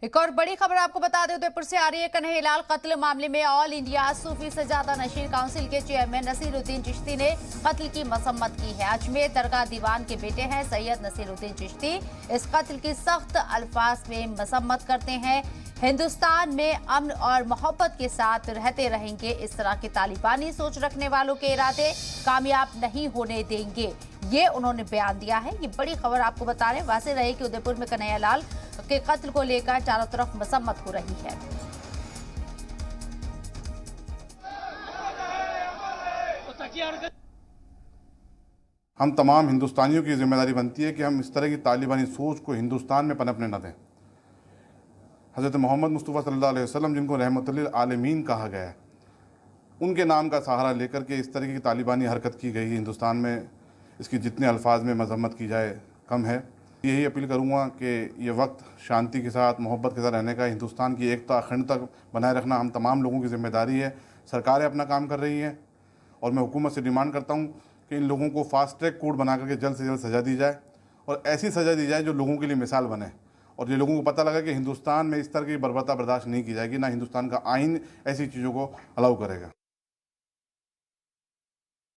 एक और बड़ी खबर आपको बता दें, उदयपुर से आ रही है। कन्हैयालाल कत्ल मामले में ऑल इंडिया सूफी सजादा नशीर काउंसिल के चेयरमैन नसीरुद्दीन चिश्ती ने कत्ल की मसम्मत की है। अजमेर दरगाह दीवान के बेटे हैं सैयद नसीरुद्दीन चिश्ती। इस कत्ल की सख्त अल्फाज में मसम्मत करते हैं। हिंदुस्तान में अमन और मोहब्बत के साथ रहते रहेंगे। इस तरह के तालिबानी सोच रखने वालों के इरादे कामयाब नहीं होने देंगे, ये उन्होंने बयान दिया है। ये बड़ी खबर आपको बता रहे हैं। वाज़ेह रहे कि उदयपुर में कन्हैयालाल के कत्ल को लेकर चारों तरफ मसम्मत हो रही है। हम तमाम हिंदुस्तानियों की जिम्मेदारी बनती है कि हम इस तरह की तालिबानी सोच को हिंदुस्तान में पनपने न दें। हज़रत मोहम्मद मुस्तफ़ा सल्लल्लाहु अलैहि वसल्लम, जिनको रहमतुल आलमीन कहा गया है, उनके नाम का सहारा लेकर के इस तरह की तालिबानी हरकत की गई है हिंदुस्तान में। इसकी जितने अल्फाज में मजम्मत की जाए कम है। यही अपील करूँगा कि ये वक्त शांति के साथ, मोहब्बत के साथ रहने का, हिंदुस्तान की एकता अखंडता बनाए रखना हम तमाम लोगों की जिम्मेदारी है। सरकारें अपना काम कर रही हैं और मैं हुकूमत से डिमांड करता हूँ कि इन लोगों को फास्ट ट्रैक कोर्ट बना करके जल्द से जल्द सज़ा दी जाए और ऐसी सज़ा दी जाए जो लोगों के लिए मिसाल बने और ये लोगों को पता लगा कि हिंदुस्तान में इस तरह की बर्बरता बर्दाश्त नहीं की जाएगी, ना हिंदुस्तान का आइन ऐसी चीज़ों को अलाउ करेगा।